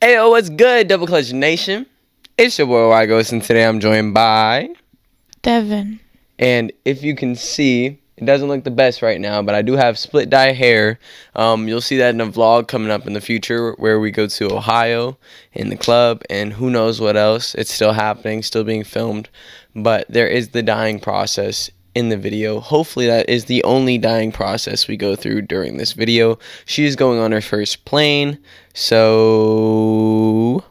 Ayo, what's good, Double Clutch Nation? It's your boy Wygos, and today I'm joined by Devin. And if you can see, it doesn't look the best right now, but I do have split dye hair. You'll see that in a vlog coming up in the future where we go to Ohio in the club, and who knows what else. It's still happening, still being filmed, but there is the dyeing process in the video. Hopefully that is the only dyeing process we go through during this video. She is going on her first plane, so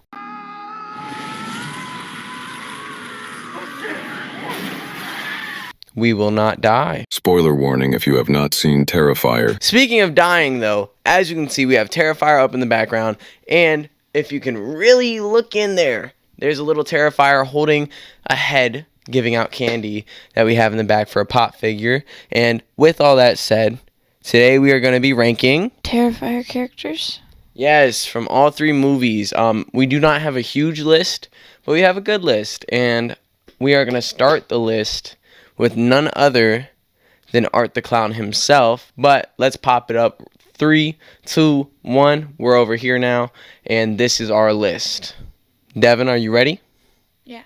we will not die. Spoiler warning if you have not seen Terrifier. Speaking of dying, though, as you can see, we have Terrifier up in the background, and if you can really look in there, there's a little Terrifier holding a head, giving out candy that we have in the back for a pop figure. And with all that said, today we are going to be ranking Terrifier characters? Yes, from all three movies. We do not have a huge list, but we have a good list, and we are going to start the list with none other than Art the Clown himself. But let's pop it up. 3, 2, 1. We're over here now, and this is our list. Devin, are you ready? Yeah.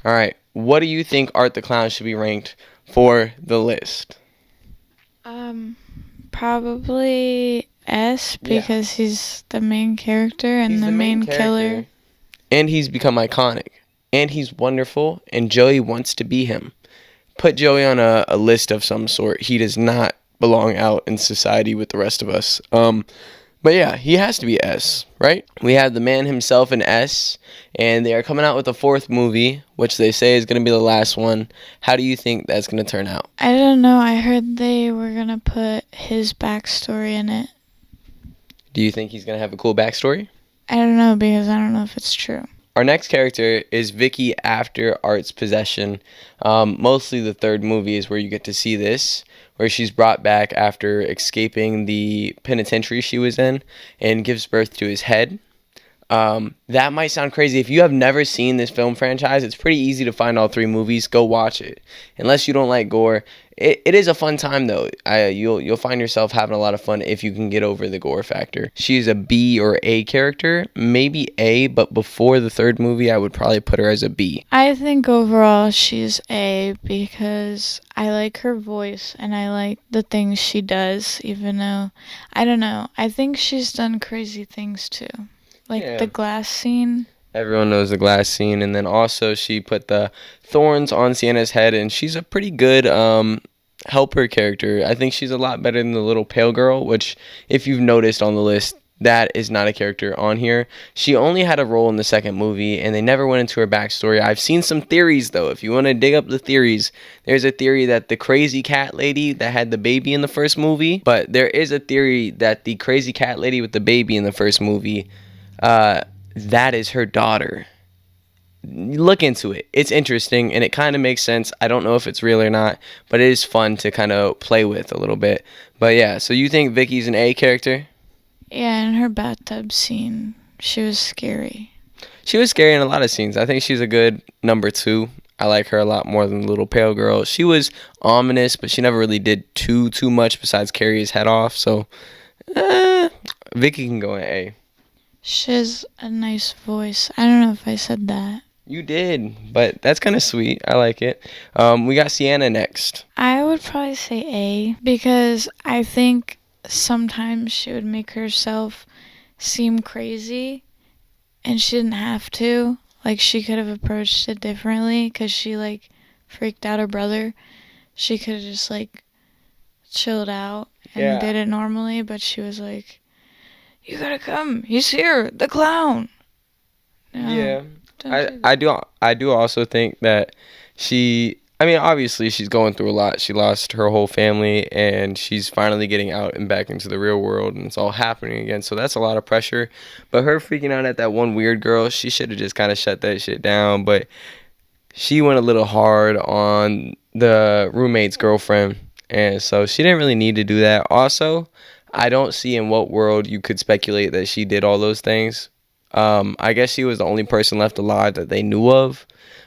All right. What do you think Art the Clown should be ranked for the list? Probably S, because he's the main character and He's the main killer. And he's become iconic. And he's wonderful, and Joey wants to be him. Put Joey on a list of some sort. He does not belong out in society with the rest of us. But yeah, he has to be S, right? We have the man himself in S, and they are coming out with a fourth movie, which they say is going to be the last one. How do you think that's going to turn out? I don't know. I heard they were going to put his backstory in it. Do you think he's going to have a cool backstory? I don't know, because I don't know if it's true. Our next character is Vicky after Art's possession. Mostly the third movie is where you get to see this, where she's brought back after escaping the penitentiary she was in and gives birth to his head. That might sound crazy. If you have never seen this film franchise, it's pretty easy to find all three movies. Go watch it. Unless you don't like gore. It is a fun time, though. You'll find yourself having a lot of fun if you can get over the gore factor. She's a B or A character. Maybe A, but before the third movie, I would probably put her as a B. I think overall she's A, because I like her voice and I like the things she does, even though, I don't know, I think she's done crazy things too. Like the glass scene. Everyone knows the glass scene. And then also she put the thorns on Sienna's head, and she's a pretty good helper character. I think she's a lot better than the little pale girl, which if you've noticed on the list, that is not a character on here. She only had a role in the second movie, and they never went into her backstory. I've seen some theories, though. If you want to dig up the theories, there's a theory that the crazy cat lady that had the baby in the first movie, but there is a theory that the crazy cat lady with the baby in the first movie, that is her daughter. Look into it. It's interesting, and it kind of makes sense. I don't know if it's real or not, but it is fun to kind of play with a little bit. But yeah, so you think Vicky's an A character? Yeah, in her bathtub scene, she was scary. She was scary in a lot of scenes. I think she's a good number 2. I like her a lot more than the little pale girl. She was ominous, but she never really did too much besides carry his head off. So, Vicky can go in A. She has a nice voice. I don't know if I said that. You did, but that's kind of sweet. I like it. We got Sienna next. I would probably say A, because I think sometimes she would make herself seem crazy, and she didn't have to. Like, she could have approached it differently, because she, like, freaked out her brother. She could have just, like, chilled out and did it normally, but she was like, "You gotta come. He's here. The clown." No, yeah. I do also think that obviously she's going through a lot. She lost her whole family, and she's finally getting out and back into the real world, and it's all happening again. So that's a lot of pressure. But her freaking out at that one weird girl, she should have just kind of shut that shit down. But she went a little hard on the roommate's girlfriend, and so she didn't really need to do that. Also, I don't see in what world you could speculate that she did all those things. I guess she was the only person left alive that they knew of.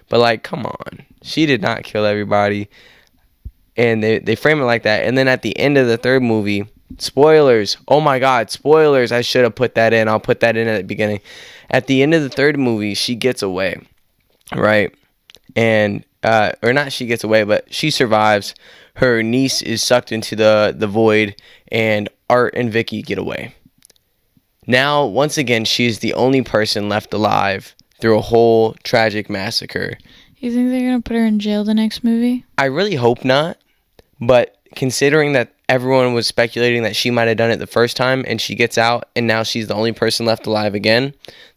But, like, come on. She did not kill everybody. And they frame it like that. And then at the end of the third movie, Spoilers. Oh my god, spoilers. I should have put that in. I'll put that in at the beginning. At the end of the third movie, she gets away, right? And or not she gets away, but she survives. Her niece is sucked into the void, and Art and Vicky get away. Now, once again, she is the only person left alive through a whole tragic massacre. You think they're gonna put her in jail the next movie? I really hope not, but considering that everyone was speculating that she might have done it the first time and she gets out and now she's the only person left alive again,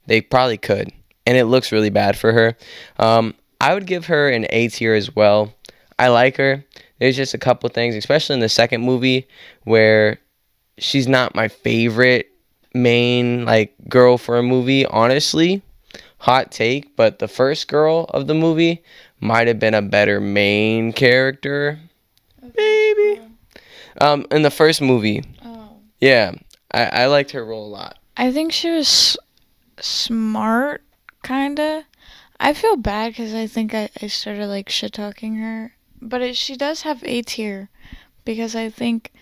they probably could. And it looks really bad for her. I would give her an A tier as well. I like her. There's just a couple things, especially in the second movie, where she's not my favorite main like girl for a movie, honestly. Hot take, but the first girl of the movie might have been a better main character. Maybe. In the first movie. Oh. Yeah. I liked her role a lot. I think she was smart, kinda. I feel bad because I think I started like shit talking her, but she does have A tier because I think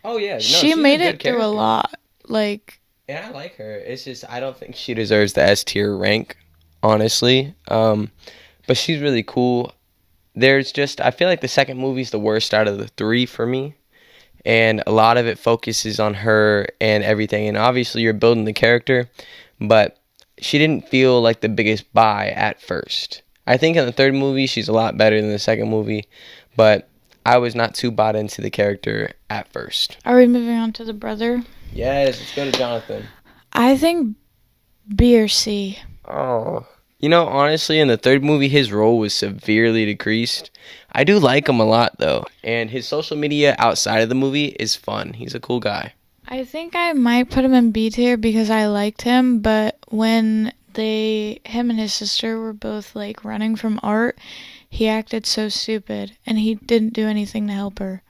Oh yeah, no, she she's made a good it through a character. lot. Like, And I like her. It's just I don't think she deserves the S tier rank, honestly. But she's really cool. There's just I feel like the second movie's the worst out of the three for me. And a lot of it focuses on her and everything. And obviously you're building the character, but she didn't feel like the biggest buy at first. I think in the third movie she's a lot better than the second movie, but I was not too bought into the character at first. are we moving on to the brother? Yes, let's go to Jonathan. I think B or C. Oh. You know, honestly, in the third movie, his role was severely decreased. I do like him a lot, though. And his social media outside of the movie is fun. He's a cool guy. I think I might put him in B tier because I liked him, but when him and his sister were both like running from Art, he acted so stupid and he didn't do anything to help her.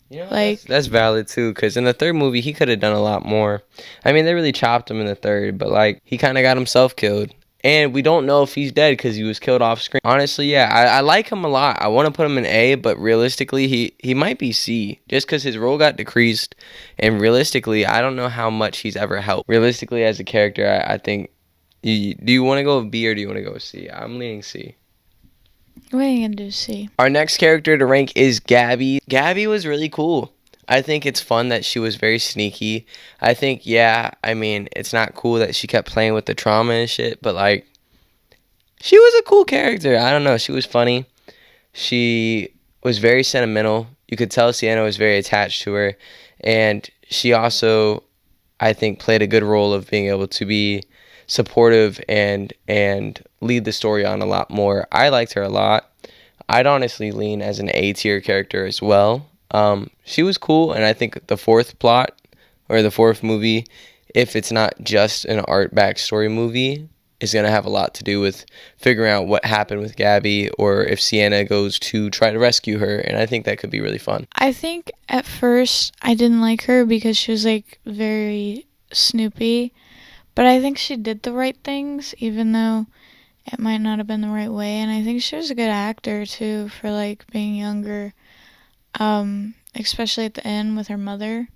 You know, Like- that's valid, too, because in the third movie, he could have done a lot more. I mean, they really chopped him in the third, but, like, he kind of got himself killed. And we don't know if he's dead because he was killed off screen. Honestly, yeah, I like him a lot. I want to put him in A, but realistically, he might be C. Just because his role got decreased. And realistically, I don't know how much he's ever helped. Realistically, as a character, I think... do you want to go with B or do you want to go with C? I'm leaning C. What are you gonna do, C? Our next character to rank is Gabby. Gabby was really cool. I think it's fun that she was very sneaky. I think, yeah, I mean, it's not cool that she kept playing with the trauma and shit, but, like, she was a cool character. I don't know. She was funny. She was very sentimental. You could tell Sienna was very attached to her. And she also, I think, played a good role of being able to be supportive and lead the story on a lot more. I liked her a lot. I'd honestly lean as an A tier character as well. She was cool, and I think the fourth plot, or the fourth movie, if it's not just an Art backstory movie, is going to have a lot to do with figuring out what happened with Gabby, or if Sienna goes to try to rescue her, and I think that could be really fun. I think at first I didn't like her because she was like very snoopy, but I think she did the right things, even though it might not have been the right way, and I think she was a good actor too for like being younger. Especially at the end with her mother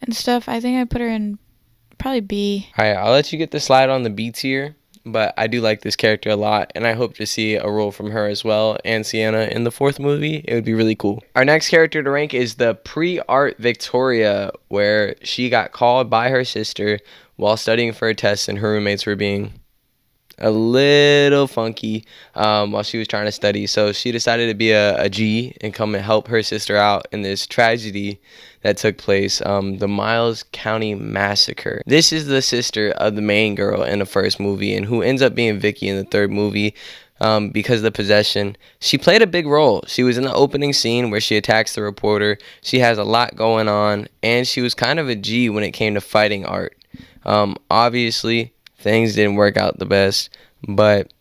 and stuff. I think I put her in probably B. Alright, I'll let you get the slide on the B tier, but I do like this character a lot, and I hope to see a role from her as well, and Sienna in the fourth movie. It would be really cool. Our next character to rank is the pre-Art Victoria, where she got called by her sister while studying for a test, and her roommates were being a little funky while she was trying to study. So she decided to be a G and come and help her sister out in this tragedy that took place, the Miles County Massacre. This is the sister of the main girl in the first movie and who ends up being Vicky in the third movie because of the possession. She played a big role. She was in the opening scene where she attacks the reporter. She has a lot going on, and she was kind of a G when it came to fighting Art. Obviously, things didn't work out the best, but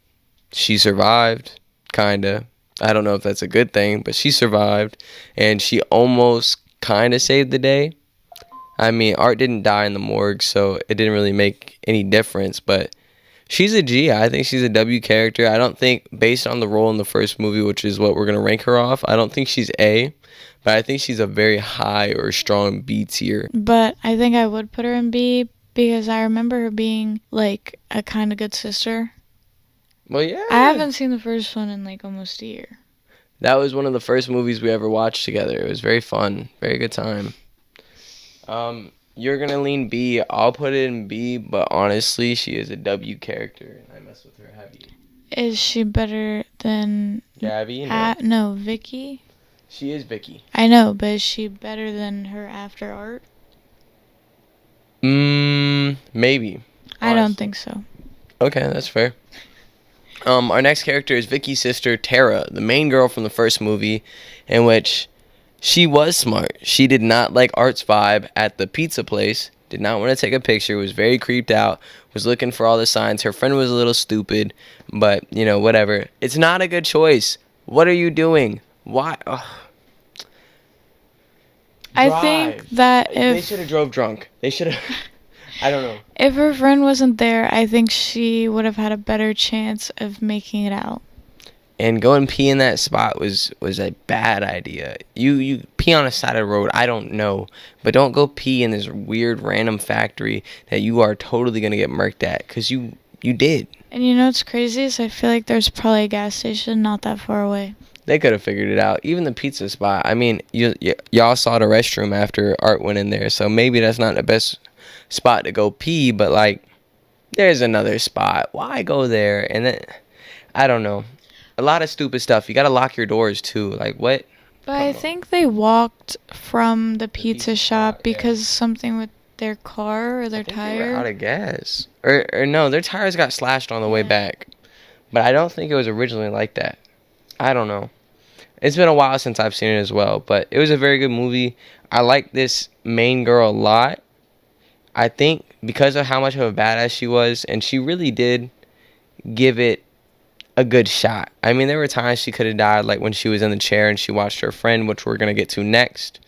she survived, kinda. I don't know if that's a good thing, but she survived, and she almost kinda saved the day. I mean, Art didn't die in the morgue, so it didn't really make any difference, but She's a G. I think she's a W character. I don't think, based on the role in the first movie, which is what we're going to rank her off, I don't think she's A, but I think she's a very high or strong B tier. But I think I would put her in B because I remember her being, like, a kind of good sister. Well, yeah. I haven't seen the first one in, like, almost a year. That was one of the first movies we ever watched together. It was very fun. Very good time. You're going to lean B. I'll put it in B, but honestly, she is a W character. And I mess with her heavy. Is she better than... Gabby? No, Vicky? She is Vicky. I know, but is she better than her after art? Maybe. I don't think so. Okay, that's fair. Our next character is Vicky's sister, Tara, the main girl from the first movie, in which she was smart. She did not like Art's vibe at the pizza place, did not want to take a picture, was very creeped out, was looking for all the signs. Her friend was a little stupid, but, you know, whatever. It's not a good choice. What are you doing? Why? Ugh. I think that if... They should have drove drunk. They should have... I don't know. If her friend wasn't there, I think she would have had a better chance of making it out. And going pee in that spot was a bad idea. You pee on a side of the road, I don't know. But don't go pee in this weird random factory that you are totally going to get murked at. Because you did. And you know what's crazy is I feel like there's probably a gas station not that far away. They could have figured it out. Even the pizza spot. I mean, y'all saw the restroom after Art went in there. So maybe that's not the best spot to go pee. But, like, there's another spot. Why go there? And then, I don't know. A lot of stupid stuff. You got to lock your doors, too. Like, what? But I think they walked from the pizza shop because of something with their car or their tire. They were out of gas. Or no, their tires got slashed on the way back. But I don't think it was originally like that. I don't know. It's been a while since I've seen it as well. But it was a very good movie. I like this main girl a lot. I think because of how much of a badass she was. And she really did give it a good shot. I mean, there were times she could have died, like when she was in the chair and she watched her friend, which we're going to get to next,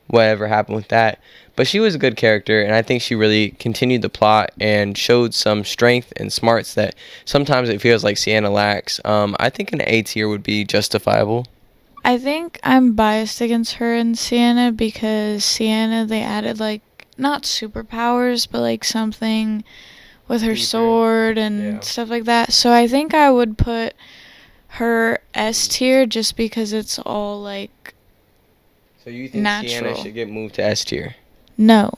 whatever happened with that. But she was a good character, and I think she really continued the plot and showed some strength and smarts that sometimes it feels like Sienna lacks. I think an A tier would be justifiable. I think I'm biased against her and Sienna because Sienna, they added, like, not superpowers, but, like, something with her sword and stuff like that. So I think I would put her S tier just because it's all, like, so you think natural. Sienna should get moved to S tier? No.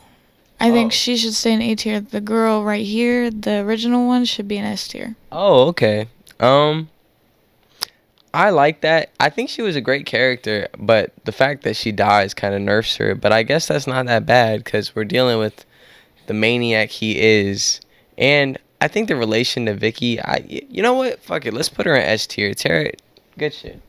I think she should stay in A tier. The girl right here, the original one, should be in S tier. Oh, okay. I like that. I think she was a great character, but the fact that she dies kind of nerfs her. But I guess that's not that bad because we're dealing with the maniac he is. And I think the relation to Vicky, you know what? Fuck it. Let's put her in S tier. Tara, good shit.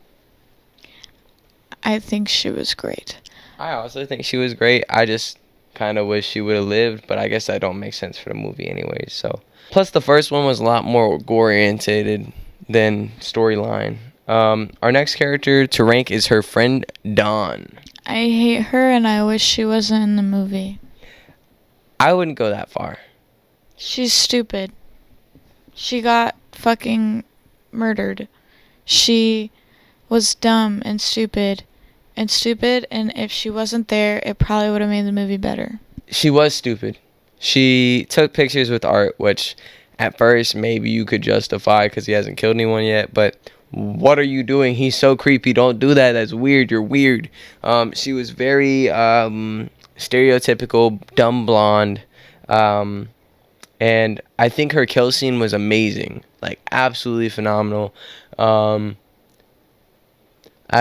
I think she was great. I also think she was great. I just kind of wish she would have lived, but I guess that don't make sense for the movie anyway. So, plus the first one was a lot more gore-oriented than storyline. Our next character to rank is her friend Dawn. I hate her and I wish she wasn't in the movie. I wouldn't go that far. She's stupid. She got fucking murdered. She was dumb and stupid. And if she wasn't there, it probably would have made the movie better. She was stupid. She took pictures with Art, which at first maybe you could justify because he hasn't killed anyone yet, but what are you doing? He's so creepy. Don't do that. That's weird. You're weird. She was very stereotypical, dumb blonde. And I think her kill scene was amazing. Like, absolutely phenomenal. I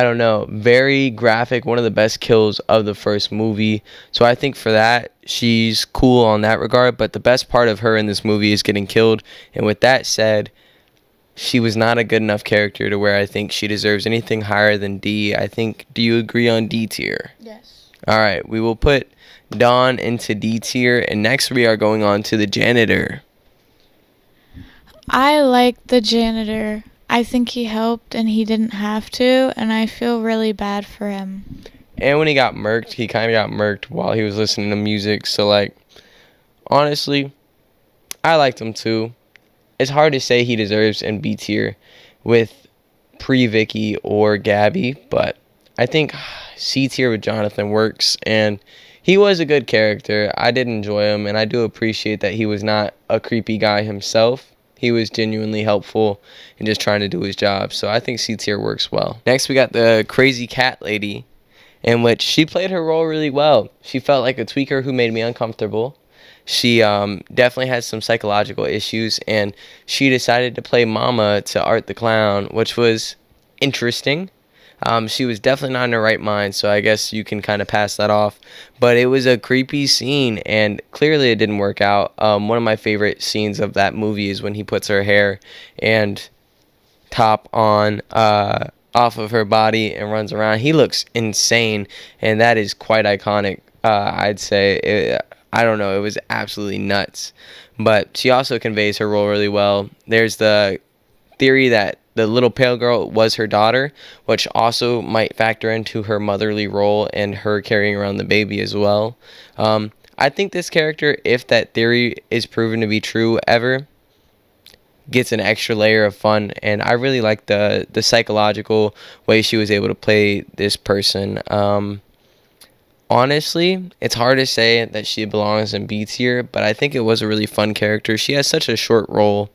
don't know. Very graphic. One of the best kills of the first movie. So I think for that, she's cool on that regard. But the best part of her in this movie is getting killed. And with that said, she was not a good enough character to where I think she deserves anything higher than D. I think, do you agree on D tier? Yes. All right. We will put Dawn into D tier. And next we are going on to the janitor. I like the janitor. I think he helped and he didn't have to, and I feel really bad for him. And when he got murked, he kind of got murked while he was listening to music. So, like, honestly, I liked him too. it's hard to say he deserves in B tier with pre-Vicky or Gabby, but I think C tier with Jonathan works, and he was a good character. I did enjoy him, and I do appreciate that he was not a creepy guy himself. He was genuinely helpful and just trying to do his job. So I think C tier works well. Next, we got the crazy cat lady, in which she played her role really well. She felt like a tweaker who made me uncomfortable. She definitely has some psychological issues, and she decided to play Mama to Art the Clown, which was interesting. She was definitely not in her right mind, so I guess you can kind of pass that off. But it was a creepy scene, and clearly it didn't work out. One of my favorite scenes of that movie is when he puts her hair and top on off of her body and runs around. He looks insane, and that is quite iconic, I'd say. I don't know, it was absolutely nuts. But she also conveys her role really well. There's the theory that the little pale girl was her daughter, which also might factor into her motherly role and her carrying around the baby as well. I think this character, if that theory is proven to be true ever, gets an extra layer of fun, and I really like the psychological way she was able to play this person. Honestly, it's hard to say that she belongs in B tier, but I think it was a really fun character. She has such a short role,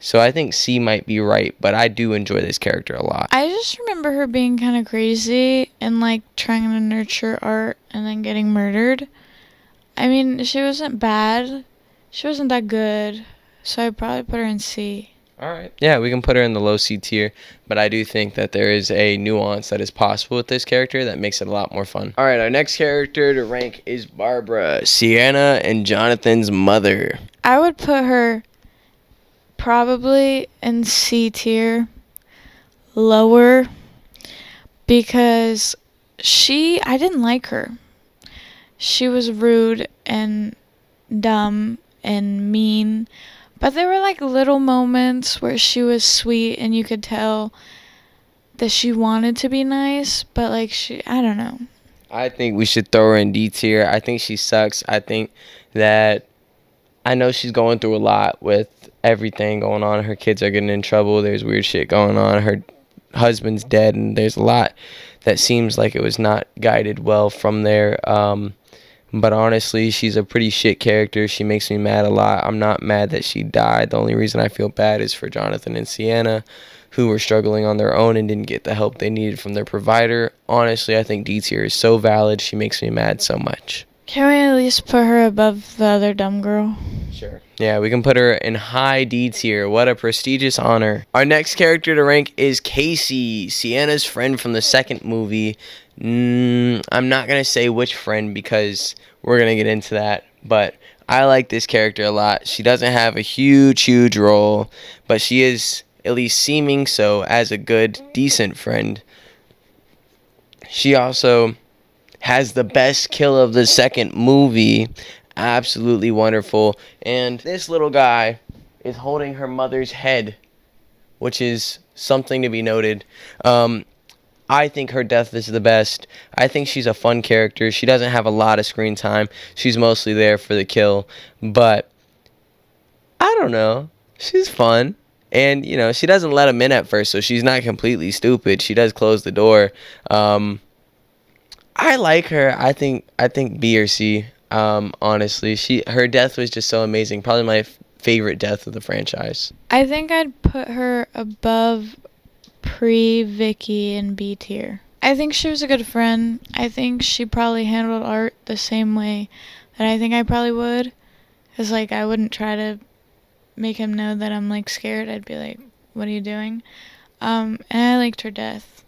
so I think C might be right, but I do enjoy this character a lot. I just remember her being kind of crazy and like trying to nurture Art and then getting murdered. I mean, she wasn't bad. She wasn't that good, so I'd probably put her in C. All right. Yeah, we can put her in the low C tier, but I do think that there is a nuance that is possible with this character that makes it a lot more fun. All right, our next character to rank is Barbara, Sienna and Jonathan's mother. I would put her probably in C tier, lower, because I didn't like her. She was rude and dumb and mean. But there were like little moments where she was sweet and you could tell that she wanted to be nice, but like I don't know. I think we should throw her in D tier. I think she sucks. I think that I know she's going through a lot with everything going on. Her kids are getting in trouble. There's weird shit going on. Her husband's dead, and there's a lot that seems like it was not guided well from there. But honestly, she's a pretty shit character. She makes me mad a lot. I'm not mad that she died. The only reason I feel bad is for Jonathan and Sienna, who were struggling on their own and didn't get the help they needed from their provider. Honestly, I think D tier is so valid. She makes me mad so much. Can we at least put her above the other dumb girl? Sure. Yeah, we can put her in high D tier. What a prestigious honor. Our next character to rank is Casey, Sienna's friend from the second movie. I'm not going to say which friend because we're going to get into that, but I like this character a lot. She doesn't have a huge role, but she is at least seeming so as a good, decent friend. She also has the best kill of the second movie. Absolutely wonderful. And this little guy is holding her mother's head, which is something to be noted. I think her death is the best. I think she's a fun character. She doesn't have a lot of screen time. She's mostly there for the kill. But I don't know. She's fun. And, you know, she doesn't let him in at first, so she's not completely stupid. She does close the door. I like her. I think B or C. Honestly, her death was just so amazing. Probably my favorite death of the franchise. I think I'd put her above pre-Vicky in B tier. I think she was a good friend. I think she probably handled Art the same way that I think I probably would. Because, like, I wouldn't try to make him know that I'm, like, scared. I'd be like, what are you doing? And I liked her death.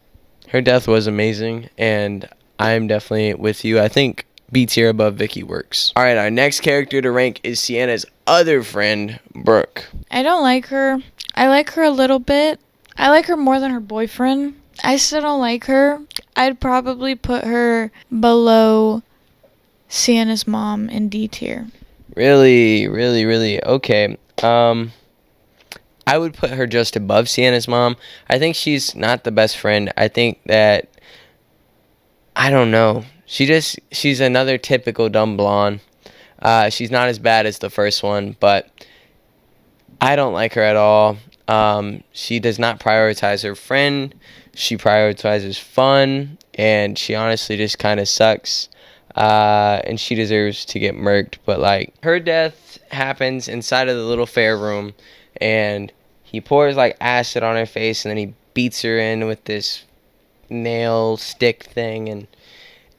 Her death was amazing, and I'm definitely with you. I think B tier above Vicky works. All right, our next character to rank is Sienna's other friend, Brooke. I don't like her. I like her a little bit. I like her more than her boyfriend. I still don't like her. I'd probably put her below Sienna's mom in D tier. Really? Okay. I would put her just above Sienna's mom. I think she's not the best friend. I think that, I don't know. She's another typical dumb blonde. She's not as bad as the first one, but I don't like her at all. She does not prioritize her friend. She prioritizes fun, and she honestly just kind of sucks. And she deserves to get murked. But like, her death happens inside of the little fair room, and he pours like acid on her face, and then he beats her in with this nail stick thing, and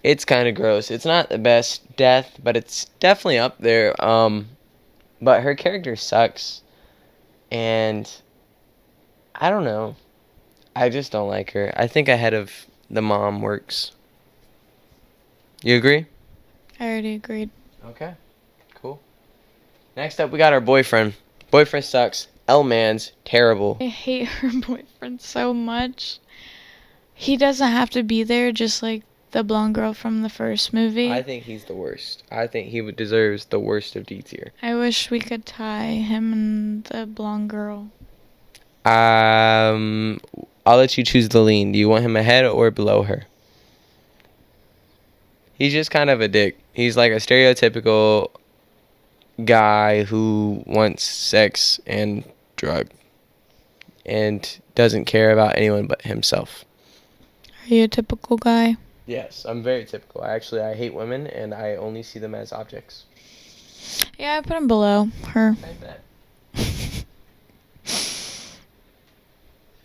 it's kind of gross. It's not the best death, but it's definitely up there. But her character sucks. And I don't know. I just don't like her. I think Ahead of the Mom works. You agree? I already agreed. Okay. Cool. Next up, we got our boyfriend. Boyfriend sucks. L-Man's terrible. I hate her boyfriend so much. He doesn't have to be there, just like the blonde girl from the first movie. I think he's the worst. I think he deserves the worst of D tier. I wish we could tie him and the blonde girl. I'll let you choose the lean. Do you want him ahead or below her? He's just kind of a dick. He's like a stereotypical guy who wants sex and drug and doesn't care about anyone but himself. Are you a typical guy? Yes, I'm very typical. I hate women and I only see them as objects. Yeah, I put him below her. I bet.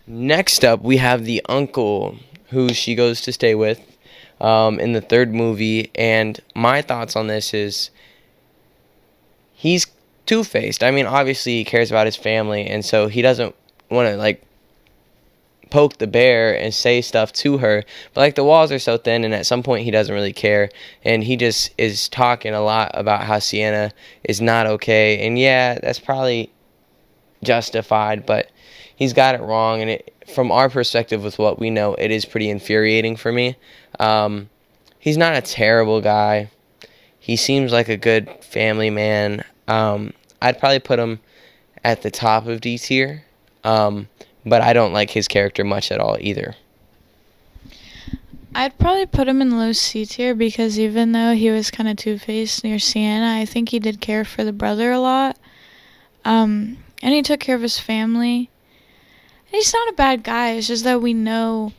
Next up, we have the uncle who she goes to stay with in the third movie. And my thoughts on this is he's two-faced. I mean, obviously he cares about his family, and so he doesn't want to, like, poke the bear and say stuff to her. But, like, the walls are so thin, and at some point he doesn't really care. And he just is talking a lot about how Sienna is not okay. And, yeah, that's probably justified, but he's got it wrong, and from our perspective with what we know, it is pretty infuriating for me. He's not a terrible guy. He seems like a good family man. I'd probably put him at the top of D tier, but I don't like his character much at all either. I'd probably put him in low C tier because even though he was kind of two-faced near Sienna, I think he did care for the brother a lot. And he took care of his family. And he's not a bad guy. It's just that we know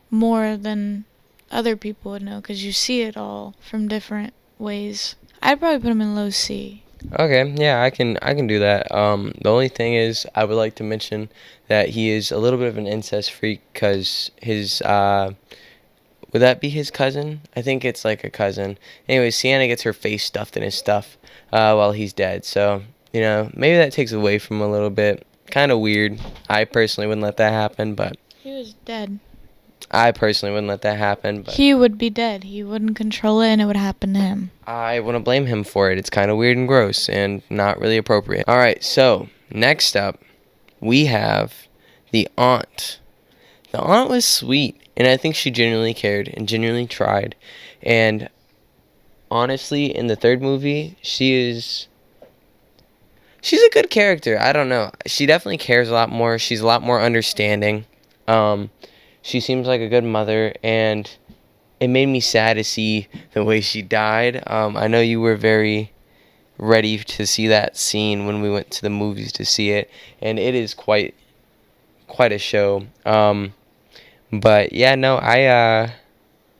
more than other people would know because you see it all from different ways. I'd probably put him in low C. Okay, yeah, I can do that. The only thing is, I would like to mention that he is a little bit of an incest freak because his would that be his cousin? I think it's like a cousin. Anyway, Sienna gets her face stuffed in his stuff while he's dead. So, you know, maybe that takes away from him a little bit. Kind of weird. I personally wouldn't let that happen, but He was dead. I personally wouldn't let that happen, but He would be dead. He wouldn't control it and it would happen to him. I wouldn't blame him for it. It's kind of weird and gross and not really appropriate. All right, so next up, we have the aunt. The aunt was sweet, and I think she genuinely cared and genuinely tried. And honestly, in the third movie, she's a good character. I don't know. She definitely cares a lot more. She's a lot more understanding. She seems like a good mother, and it made me sad to see the way she died. I know you were very ready to see that scene when we went to the movies to see it, and it is quite a show. But yeah, no, I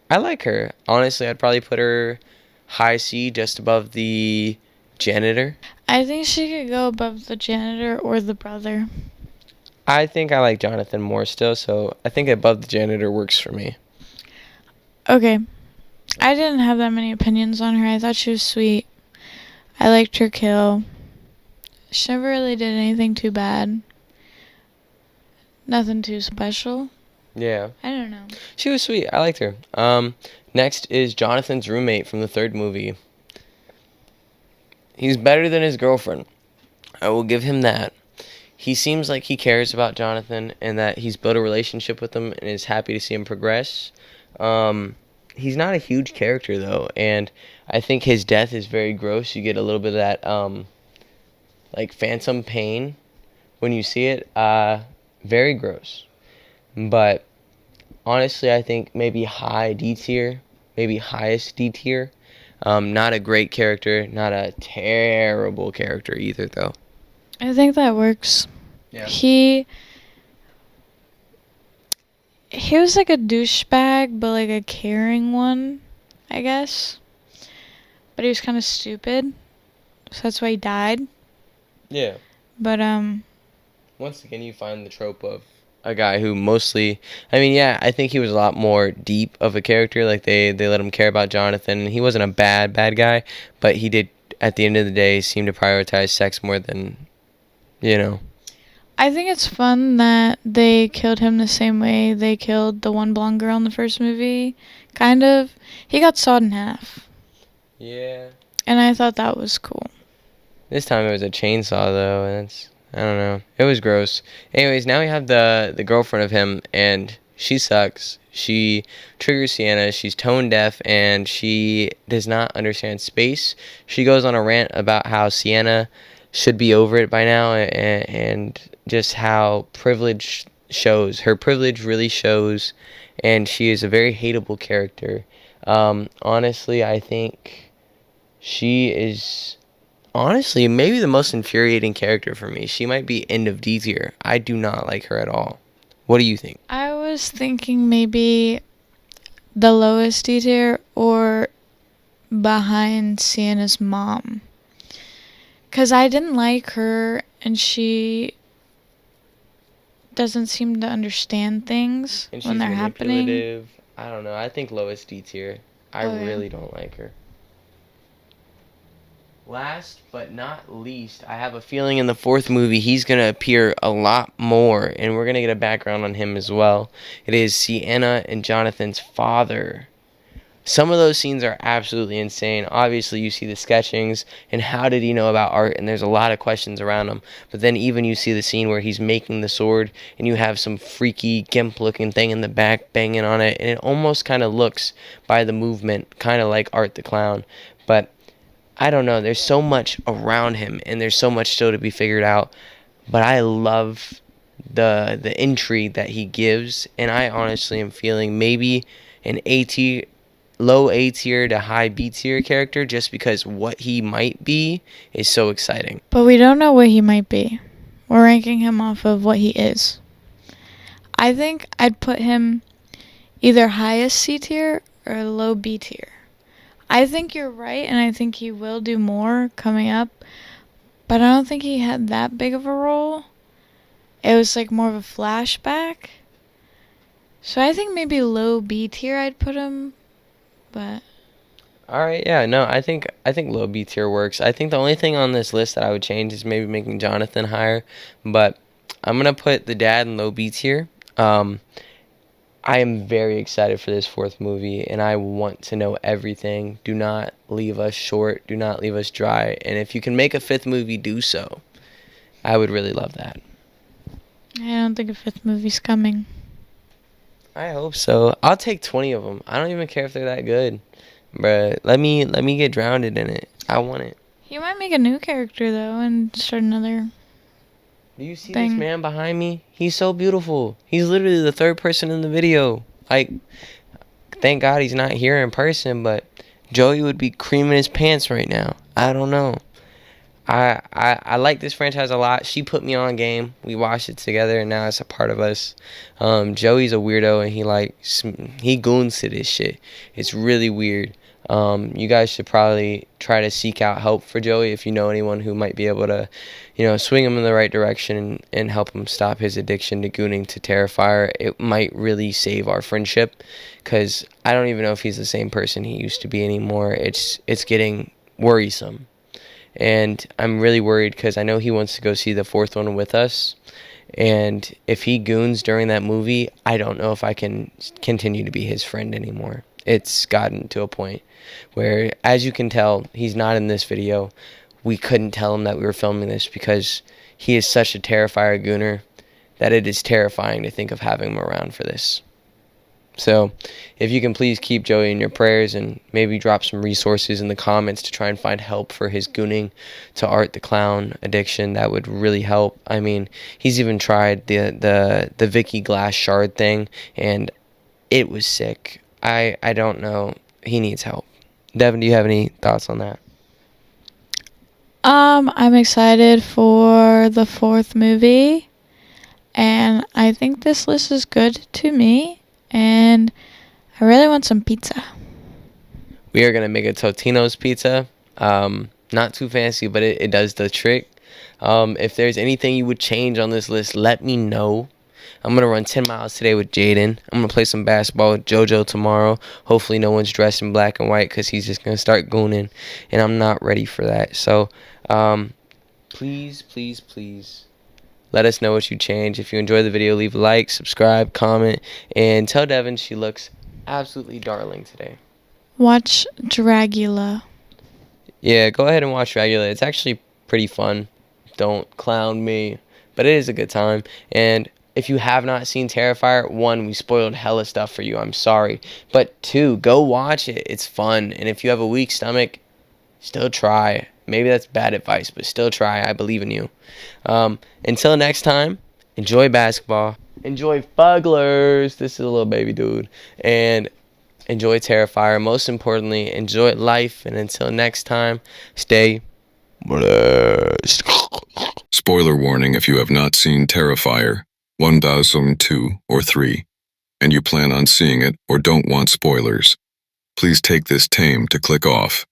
like her. Honestly, I'd probably put her high C, just above the janitor. I think she could go above the janitor or the brother. I think I like Jonathan more still, so I think above the janitor works for me. Okay. I didn't have that many opinions on her. I thought she was sweet. I liked her kill. She never really did anything too bad. Nothing too special. Yeah. I don't know. She was sweet. I liked her. Next is Jonathan's roommate from the third movie. He's better than his girlfriend. I will give him that. He seems like he cares about Jonathan and that he's built a relationship with him and is happy to see him progress. He's not a huge character, though, and I think his death is very gross. You get a little bit of that, like, phantom pain when you see it. Very gross. But honestly, I think maybe high D tier, maybe highest D tier. Not a great character, not a terrible character either, though. I think that works. Yeah. He was like a douchebag, but like a caring one, I guess. But he was kind of stupid, so that's why he died. Yeah. But Once again, you find the trope of a guy who mostly, I mean, yeah, I think he was a lot more deep of a character. Like, they let him care about Jonathan, and he wasn't a bad guy, but he did, at the end of the day, seem to prioritize sex more than, you know. I think it's fun that they killed him the same way they killed the one blonde girl in the first movie. Kind of. He got sawed in half. Yeah. And I thought that was cool. This time it was a chainsaw, though, and I don't know. It was gross. Anyways, now we have the girlfriend of him, and she sucks. She triggers Sienna. She's tone deaf, and she does not understand space. She goes on a rant about how Sienna should be over it by now, and just how privilege shows. Her privilege really shows, and she is a very hateable character. Honestly, I think she is... honestly, maybe the most infuriating character for me. She might be end of D tier. I do not like her at all. What do you think? I was thinking maybe the lowest D tier or behind Sienna's mom. Because I didn't like her, and she doesn't seem to understand things And when she's they're happening. manipulative. I don't know. I think lowest D tier. I really don't like her. Last but not least, I have a feeling in the fourth movie he's going to appear a lot more, and we're going to get a background on him as well. It is Sienna and Jonathan's father. Some of those scenes are absolutely insane. Obviously, you see the sketchings, and how did he know about art, and there's a lot of questions around him. But then even you see the scene where he's making the sword, and you have some freaky gimp-looking thing in the back banging on it, and it almost kind of looks, by the movement, kind of like Art the Clown. But I don't know, there's so much around him, and there's so much still to be figured out. But I love the intrigue that he gives, and I honestly am feeling maybe an low A tier to high B tier character, just because what he might be is so exciting. But we don't know what he might be. We're ranking him off of what he is. I think I'd put him either highest C tier or low B tier. I think you're right, and I think he will do more coming up, but I don't think he had that big of a role. It was like more of a flashback. So I think maybe low B tier I'd put him, but... Alright, yeah, no, I think low B tier works. I think the only thing on this list that I would change is maybe making Jonathan higher, but I'm going to put the dad in low B tier. I am very excited for this fourth movie, and I want to know everything. Do not leave us short. Do not leave us dry. And if you can make a fifth movie, do so. I would really love that. I don't think a fifth movie's coming. I hope so. I'll take 20 of them. I don't even care if they're that good. But let me get drowned in it. I want it. He might make a new character, though, and start another... Do you see this man behind me? He's so beautiful. He's literally the third person in the video. Like, thank God he's not here in person, but Joey would be creaming his pants right now. I don't know. I like this franchise a lot. She put me on game. We watched it together, and now it's a part of us. Joey's a weirdo, and he goons to this shit. It's really weird. You guys should probably try to seek out help for Joey if you know anyone who might be able to, swing him in the right direction and help him stop his addiction to gooning to Terrifier. It might really save our friendship, because I don't even know if he's the same person he used to be anymore. It's getting worrisome. And I'm really worried because I know he wants to go see the fourth one with us. And if he goons during that movie, I don't know if I can continue to be his friend anymore. It's gotten to a point where, as you can tell, he's not in this video. We couldn't tell him that we were filming this because he is such a Terrifier gooner that it is terrifying to think of having him around for this. So, if you can please keep Joey in your prayers and maybe drop some resources in the comments to try and find help for his gooning to Art the Clown addiction, that would really help. I mean, he's even tried the Vicky Glass shard thing, and it was sick. I don't know. He needs help. Devin, do you have any thoughts on that? I'm excited for the 4th movie, and I think this list is good to me, and I really want some pizza. We are gonna make a Totino's pizza. Not too fancy, but it does the trick. If there's anything you would change on this list, let me know. I'm gonna run 10 miles today with Jaden. I'm gonna play some basketball with JoJo tomorrow. Hopefully no one's dressed in black and white because he's just gonna start gooning, and I'm not ready for that. So, please, please, please, let us know what you change. If you enjoy the video, leave a like, subscribe, comment, and tell Devin she looks absolutely darling today. Watch Dragula. Yeah, go ahead and watch Dragula. It's actually pretty fun. Don't clown me, but it is a good time. And if you have not seen Terrifier, 1, we spoiled hella stuff for you. I'm sorry. But 2, go watch it. It's fun. And if you have a weak stomach, still try. Maybe that's bad advice, but still try. I believe in you. Until next time, enjoy basketball. Enjoy Fugglers. This is a little baby dude. And enjoy Terrifier. Most importantly, enjoy life. And until next time, stay blessed. Spoiler warning if you have not seen Terrifier 1002 or 3, and you plan on seeing it or don't want spoilers. Please take this time to click off.